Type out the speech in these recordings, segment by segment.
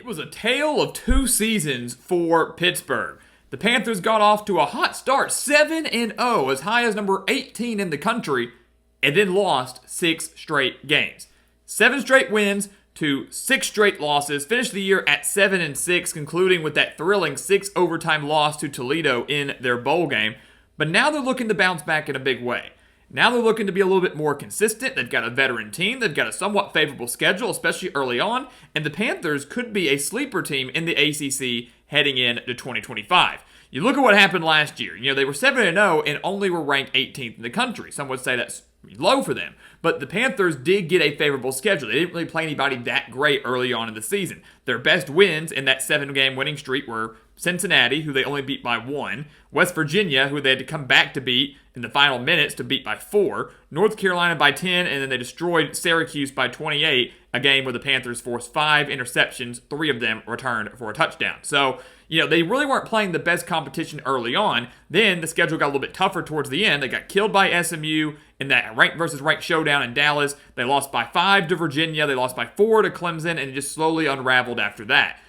It was a tale of two seasons for Pittsburgh. The Panthers got off to a hot start, 7-0, as high as number 18 in the country, and then lost 6 straight games. 7 straight wins to 6 straight losses, finished the year at 7-6, concluding with that thrilling 6 overtime loss to Toledo in their bowl game. But now they're looking to bounce back in a big way. Now they're looking to be a little bit more consistent. They've got a veteran team. They've got a somewhat favorable schedule, especially early on. And the Panthers could be a sleeper team in the ACC heading into 2025. You look at what happened last year. They were 7-0 and only were ranked 18th in the country. Some would say that's low for them. But the Panthers did get a favorable schedule. They didn't really play anybody that great early on in the season. Their best wins in that 7-game winning streak were Cincinnati, who they only beat by 1, West Virginia, who they had to come back to beat in the final minutes to beat by 4, North Carolina by 10, and then they destroyed Syracuse by 28, a game where the Panthers forced 5 interceptions, 3 of them returned for a touchdown. So, they really weren't playing the best competition early on. Then the schedule got a little bit tougher towards the end. They got killed by SMU in that ranked versus ranked showdown in Dallas. They lost by 5 to Virginia. They lost by 4 to Clemson, and it just slowly unraveled after that.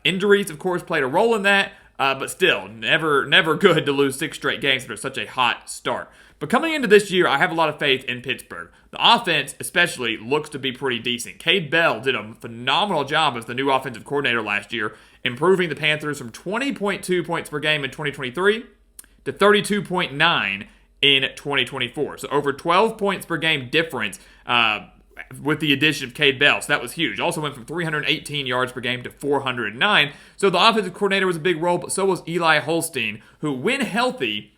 Injuries, of course, played a role in that, but still, never good to lose 6 straight games after such a hot start. But coming into this year, I have a lot of faith in Pittsburgh. The offense, especially, looks to be pretty decent. Cade Bell did a phenomenal job as the new offensive coordinator last year, improving the Panthers from 20.2 points per game in 2023 to 32.9 in 2024. So over 12 points per game difference with the addition of Cade Bell. So that was huge. Also went from 318 yards per game to 409. So the offensive coordinator was a big role, but so was Eli Holstein, who, when healthy,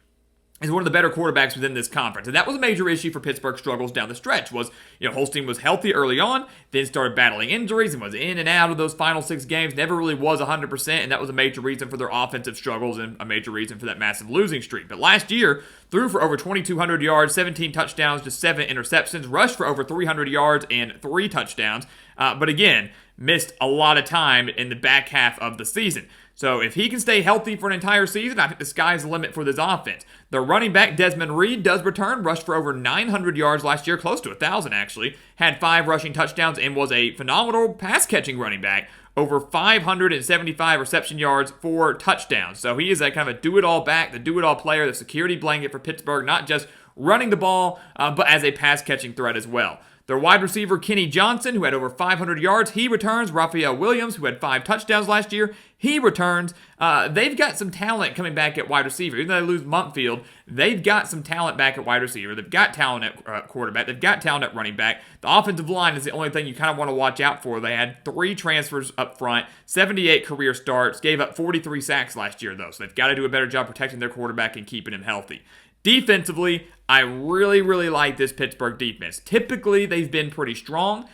is one of the better quarterbacks within this conference. And that was a major issue for Pittsburgh's struggles down the stretch. Holstein was healthy early on, then started battling injuries and was in and out of those final 6 games, never really was 100%, and that was a major reason for their offensive struggles and a major reason for that massive losing streak. But last year, threw for over 2,200 yards, 17 touchdowns, just 7 interceptions, rushed for over 300 yards and 3 touchdowns, but again, missed a lot of time in the back half of the season. So if he can stay healthy for an entire season, I think the sky's the limit for this offense. Their running back, Desmond Reed, does return, rushed for over 900 yards last year, close to 1,000 actually, had 5 rushing touchdowns, and was a phenomenal pass-catching running back, over 575 reception yards, 4 touchdowns. So he is a kind of a do-it-all back, the do-it-all player, the security blanket for Pittsburgh, not just running the ball, but as a pass-catching threat as well. Their wide receiver, Kenny Johnson, who had over 500 yards, he returns. Raphael Williams, who had 5 touchdowns last year, he returns. They've got some talent coming back at wide receiver. Even though they lose Muntfield, they've got some talent back at wide receiver. They've got talent at quarterback. They've got talent at running back. The offensive line is the only thing you kind of want to watch out for. They had 3 transfers up front, 78 career starts, gave up 43 sacks last year, though. So they've got to do a better job protecting their quarterback and keeping him healthy. Defensively, I really, really like this Pittsburgh defense. Typically, they've been pretty strong.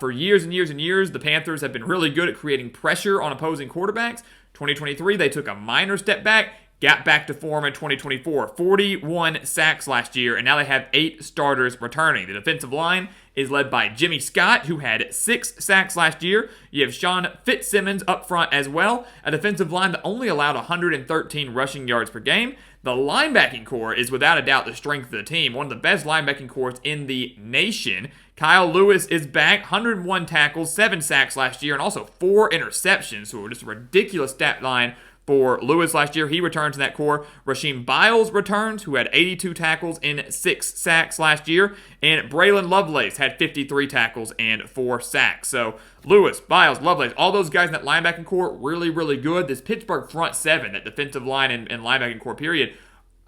For years and years and years, the Panthers have been really good at creating pressure on opposing quarterbacks. 2023, they took a minor step back, got back to form in 2024. 41 sacks last year, and now they have 8 starters returning. The defensive line is led by Jimmy Scott, who had 6 sacks last year. You have Sean Fitzsimmons up front as well, a defensive line that only allowed 113 rushing yards per game. The linebacking core is without a doubt the strength of the team, one of the best linebacking cores in the nation. Kyle Lewis is back, 101 tackles, 7 sacks last year, and also 4 interceptions, so just a ridiculous stat line for Lewis last year. He returns in that core. Rasheem Biles returns, who had 82 tackles and 6 sacks last year. And Braylon Lovelace had 53 tackles and 4 sacks. So Lewis, Biles, Lovelace, all those guys in that linebacking core, really, really good. This Pittsburgh front 7, that defensive line and linebacking core period,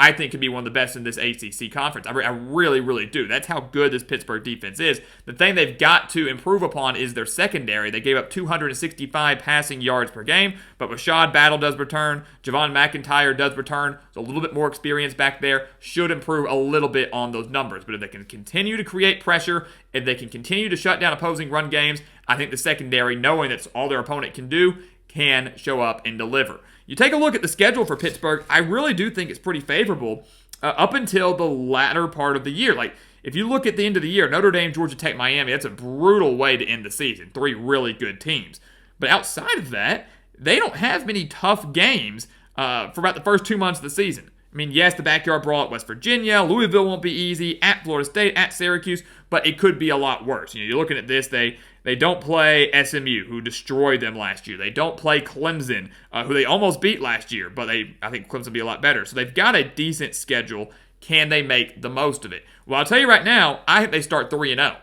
I think could be one of the best in this ACC conference. I really, really do. That's how good this Pittsburgh defense is. The thing they've got to improve upon is their secondary. They gave up 265 passing yards per game, but Rashad Battle does return. Javon McIntyre does return. So a little bit more experience back there. Should improve a little bit on those numbers. But if they can continue to create pressure, if they can continue to shut down opposing run games, I think the secondary, knowing that's all their opponent can do, can show up and deliver. You take a look at the schedule for Pittsburgh, I really do think it's pretty favorable up until the latter part of the year. Like, if you look at the end of the year, Notre Dame, Georgia Tech, Miami, that's a brutal way to end the season. 3 really good teams. But outside of that, they don't have many tough games for about the first 2 months of the season. mean, yes, the backyard brawl at West Virginia. Louisville won't be easy. At Florida State, at Syracuse, but it could be a lot worse. You're looking at this. They don't play SMU, who destroyed them last year. They don't play Clemson, who they almost beat last year, but I think Clemson will be a lot better. So they've got a decent schedule. Can they make the most of it? Well, I'll tell you right now, I think they start 3-0.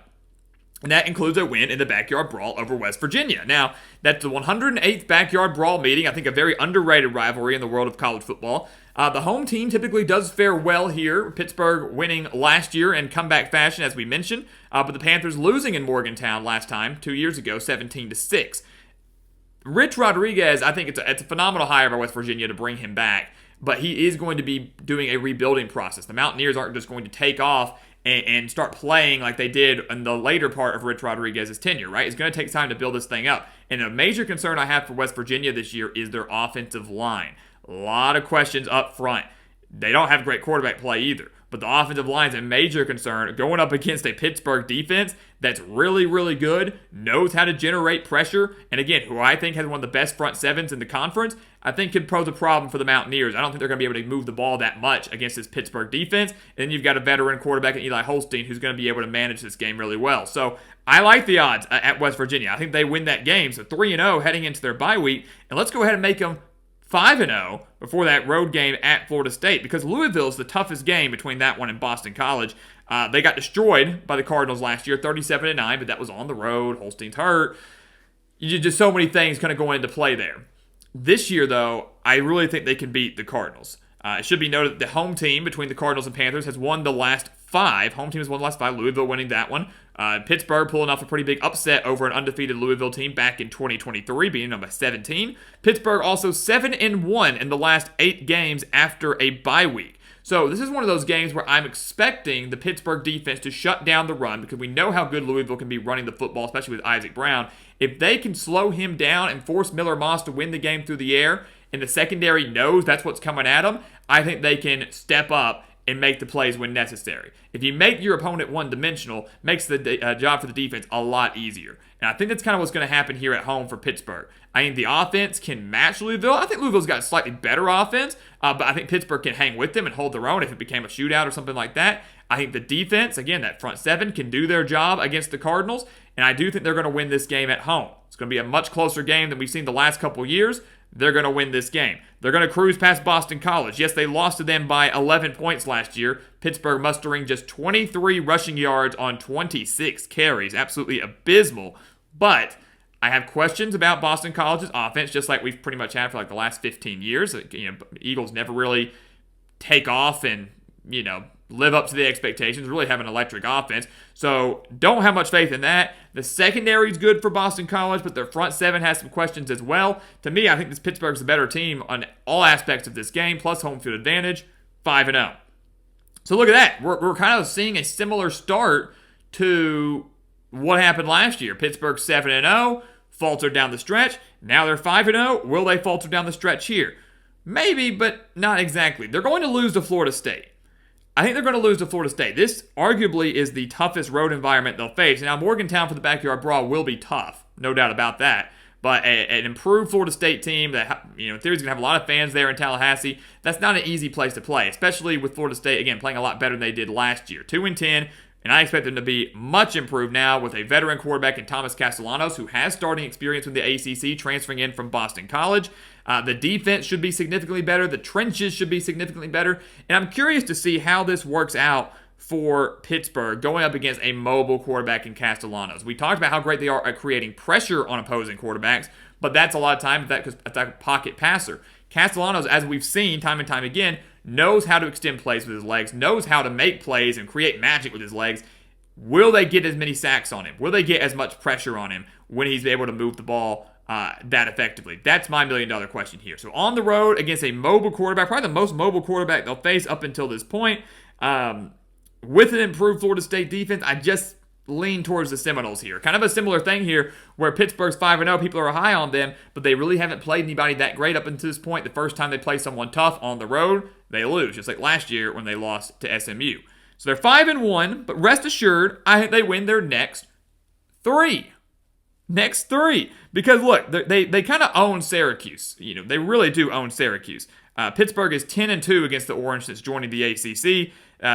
And that includes a win in the backyard brawl over West Virginia. Now, that's the 108th backyard brawl meeting. I think a very underrated rivalry in the world of college football. The home team typically does fare well here. Pittsburgh winning last year in comeback fashion, as we mentioned. But the Panthers losing in Morgantown last time, 2 years ago, 17-6. Rich Rodriguez, I think it's a phenomenal hire by West Virginia to bring him back. But he is going to be doing a rebuilding process. The Mountaineers aren't just going to take off and start playing like they did in the later part of Rich Rodriguez's tenure, right? It's going to take time to build this thing up. And a major concern I have for West Virginia this year is their offensive line. A lot of questions up front. They don't have great quarterback play either. But the offensive line is a major concern. Going up against a Pittsburgh defense that's really, really good, knows how to generate pressure, and again, who I think has one of the best front sevens in the conference, I think could pose a problem for the Mountaineers. I don't think they're going to be able to move the ball that much against this Pittsburgh defense. And then you've got a veteran quarterback in Eli Holstein who's going to be able to manage this game really well. So I like the odds at West Virginia. I think they win that game. So 3-0 heading into their bye week. And let's go ahead and make them 5-0 before that road game at Florida State, because Louisville is the toughest game between that one and Boston College. They got destroyed by the Cardinals last year, 37-9, but that was on the road. Holstein's hurt. Just so many things kind of going into play there. This year, though, I really think they can beat the Cardinals. It should be noted that the home team between the Cardinals and Panthers has won the last 5. Home team has won the last 5. Louisville winning that one. Pittsburgh pulling off a pretty big upset over an undefeated Louisville team back in 2023, beating them by 17. Pittsburgh also 7-1 in the last 8 games after a bye week. So this is one of those games where I'm expecting the Pittsburgh defense to shut down the run, because we know how good Louisville can be running the football, especially with Isaac Brown. If they can slow him down and force Miller Moss to win the game through the air, and the secondary knows that's what's coming at them, I think they can step up and make the plays when necessary. If you make your opponent one-dimensional, makes the job for the defense a lot easier. And I think that's kind of what's going to happen here at home for Pittsburgh. I think the offense can match Louisville. I think Louisville's got a slightly better offense, but I think Pittsburgh can hang with them and hold their own if it became a shootout or something like that. I think the defense, again, that front seven, can do their job against the Cardinals, and I do think they're going to win this game at home. It's going to be a much closer game than we've seen the last couple years. They're going to win this game. They're going to cruise past Boston College. Yes, they lost to them by 11 points last year. Pittsburgh mustering just 23 rushing yards on 26 carries. Absolutely abysmal. But I have questions about Boston College's offense, just like we've pretty much had for like the last 15 years. Eagles never really take off and, live up to the expectations, really have an electric offense. So don't have much faith in that. The secondary is good for Boston College, but their front seven has some questions as well. To me, I think this Pittsburgh's the better team on all aspects of this game, plus home field advantage, 5-0. So look at that. We're kind of seeing a similar start to what happened last year. Pittsburgh 7-0, faltered down the stretch. Now they're 5-0. Will they falter down the stretch here? Maybe, but not exactly. They're going to lose to Florida State. I think they're going to lose to Florida State. This arguably is the toughest road environment they'll face. Now, Morgantown for the backyard brawl will be tough. No doubt about that. But an improved Florida State team that, in theory, is going to have a lot of fans there in Tallahassee, that's not an easy place to play, especially with Florida State, again, playing a lot better than they did last year. 2-10, and I expect them to be much improved now with a veteran quarterback in Thomas Castellanos, who has starting experience with the ACC, transferring in from Boston College. The defense should be significantly better. The trenches should be significantly better. And I'm curious to see how this works out for Pittsburgh going up against a mobile quarterback in Castellanos. We talked about how great they are at creating pressure on opposing quarterbacks, but that's a lot of time because that's a pocket passer. Castellanos, as we've seen time and time again, knows how to extend plays with his legs, knows how to make plays and create magic with his legs. Will they get as many sacks on him? Will they get as much pressure on him when he's able to move the ball that effectively? That's my million-dollar question here. So on the road against a mobile quarterback, probably the most mobile quarterback they'll face up until this point, with an improved Florida State defense, I just lean towards the Seminoles here. Kind of a similar thing here where Pittsburgh's 5-0, people are high on them, but they really haven't played anybody that great up until this point. The first time they play someone tough on the road, they lose, just like last year when they lost to SMU. So they're 5-1, but rest assured, I think they win their next 3. Next 3. Because look, they kind of own Syracuse. They really do own Syracuse. Pittsburgh is 10-2 against the Orange since joining the ACC.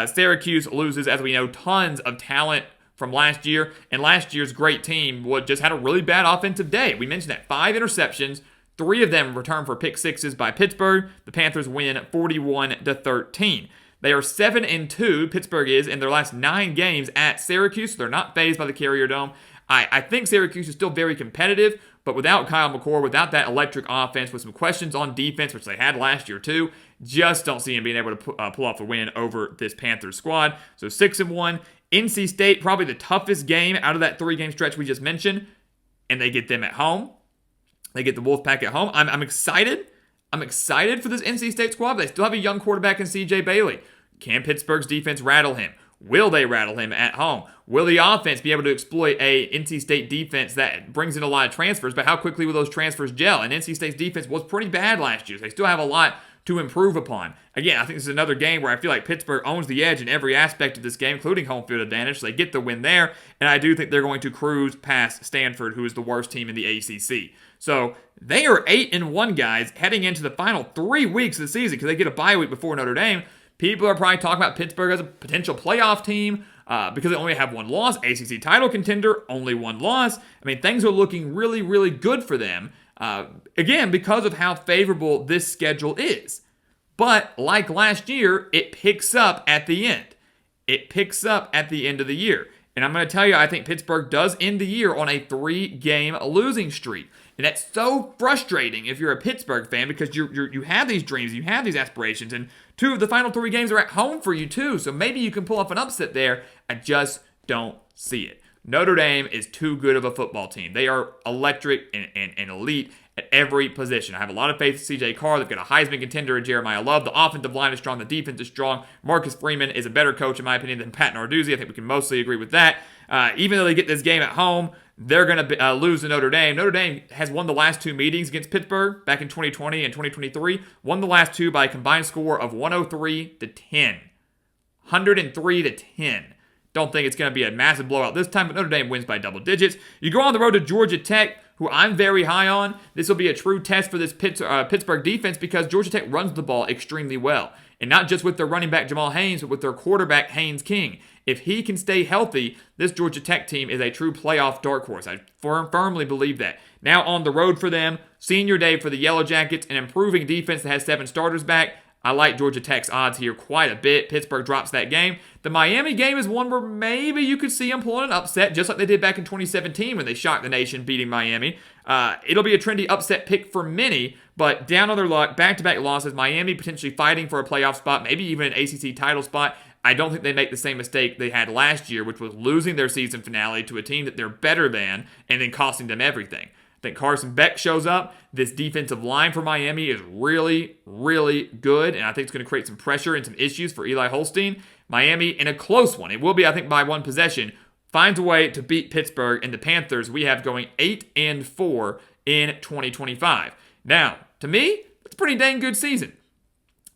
Syracuse loses, as we know, tons of talent from last year, and last year's great team just had a really bad offensive day. We mentioned that 5 interceptions, 3 of them returned for pick sixes by Pittsburgh. The Panthers win 41-13. They are 7-2, Pittsburgh is, in their last 9 games at Syracuse. So they're not fazed by the Carrier Dome. I think Syracuse is still very competitive, but without Kyle McCord, without that electric offense, with some questions on defense, which they had last year too, just don't see him being able to pull off the win over this Panthers squad. So 6-1. NC State, probably the toughest game out of that 3-game stretch we just mentioned, and they get them at home. They get the Wolfpack at home. I'm excited. I'm excited for this NC State squad, but they still have a young quarterback in C.J. Bailey. Can Pittsburgh's defense rattle him? Will they rattle him at home? Will the offense be able to exploit a NC State defense that brings in a lot of transfers, but how quickly will those transfers gel? And NC State's defense was pretty bad last year, so they still have a lot to improve upon. Again, I think this is another game where I feel like Pittsburgh owns the edge in every aspect of this game, including home field advantage, so they get the win there, and I do think they're going to cruise past Stanford, who is the worst team in the ACC. So they are 8-1, guys, heading into the final 3 weeks of the season, because they get a bye week before Notre Dame. People are probably talking about Pittsburgh as a potential playoff team because they only have 1 loss. ACC title contender, only 1 loss. I mean, things are looking really, really good for them. Again, because of how favorable this schedule is. But like last year, it picks up at the end. It picks up at the end of the year. And I'm going to tell you, I think Pittsburgh does end the year on a 3-game losing streak. And that's so frustrating if you're a Pittsburgh fan because you have these dreams, you have these aspirations, and 2 of the final 3 games are at home for you too. So maybe you can pull off an upset there. I just don't see it. Notre Dame is too good of a football team. They are electric and elite at every position. I have a lot of faith in C.J. Carr. They've got a Heisman contender in Jeremiah Love. The offensive line is strong. The defense is strong. Marcus Freeman is a better coach, in my opinion, than Pat Narduzzi. I think we can mostly agree with that. Even though they get this game at home, they're going to lose to Notre Dame. Notre Dame has won the last 2 meetings against Pittsburgh back in 2020 and 2023. Won the last 2 by a combined score of 103-10. 103-10. Don't think it's going to be a massive blowout this time, but Notre Dame wins by double digits. You go on the road to Georgia Tech, who I'm very high on. This will be a true test for this Pittsburgh defense because Georgia Tech runs the ball extremely well. And not just with their running back Jamal Haynes, but with their quarterback Haynes King. If he can stay healthy, this Georgia Tech team is a true playoff dark horse. I firmly believe that. Now on the road for them, senior day for the Yellow Jackets, an improving defense that has 7 starters back. I like Georgia Tech's odds here quite a bit. Pittsburgh drops that game. The Miami game is one where maybe you could see them pulling an upset, just like they did back in 2017 when they shocked the nation beating Miami. It'll be a trendy upset pick for many, but down on their luck, back-to-back losses, Miami potentially fighting for a playoff spot, maybe even an ACC title spot. I don't think they make the same mistake they had last year, which was losing their season finale to a team that they're better than and then costing them everything. I think Carson Beck shows up. This defensive line for Miami is really, really good, and I think it's going to create some pressure and some issues for Eli Holstein. Miami, in a close one, it will be, I think, by 1 possession, finds a way to beat Pittsburgh, and the Panthers we have going 8-4 in 2025. Now, to me, that's a pretty dang good season.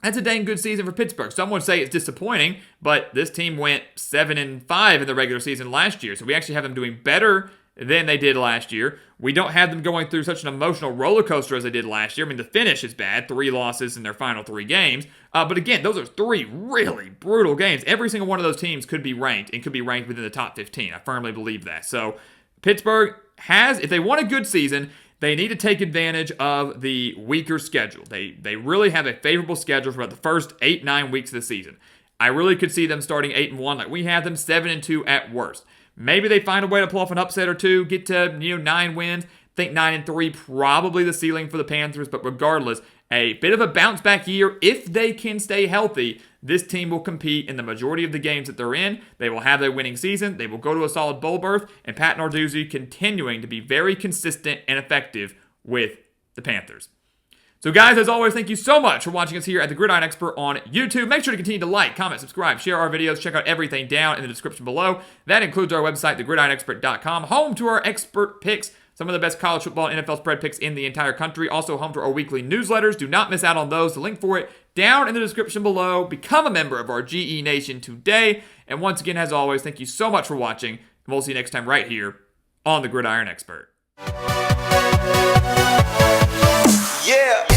That's a dang good season for Pittsburgh. Some would say it's disappointing, but this team went 7-5 in the regular season last year, so we actually have them doing better than they did last year. We don't have them going through such an emotional roller coaster as they did last year. I mean, the finish is bad. 3 losses in their final 3 games. But again, those are 3 really brutal games. Every single one of those teams could be ranked and could be ranked within the top 15. I firmly believe that. So Pittsburgh has, if they want a good season, they need to take advantage of the weaker schedule. They really have a favorable schedule for about the first 8-9 weeks of the season. I really could see them starting 8-1 like we have them, 7-2 at worst. Maybe they find a way to pull off an upset or 2, get to 9 wins. Think 9-3, probably the ceiling for the Panthers, but regardless, a bit of a bounce back year. If they can stay healthy, this team will compete in the majority of the games that they're in. They will have their winning season. They will go to a solid bowl berth, and Pat Narduzzi continuing to be very consistent and effective with the Panthers. So guys, as always, thank you so much for watching us here at the Gridiron Expert on YouTube. Make sure to continue to like, comment, subscribe, share our videos. Check out everything down in the description below. That includes our website, thegridironexpert.com, home to our expert picks, some of the best college football and NFL spread picks in the entire country. Also home to our weekly newsletters. Do not miss out on those. The link for it down in the description below. Become a member of our GE Nation today. And once again, as always, thank you so much for watching. And we'll see you next time right here on the Gridiron Expert. Yeah.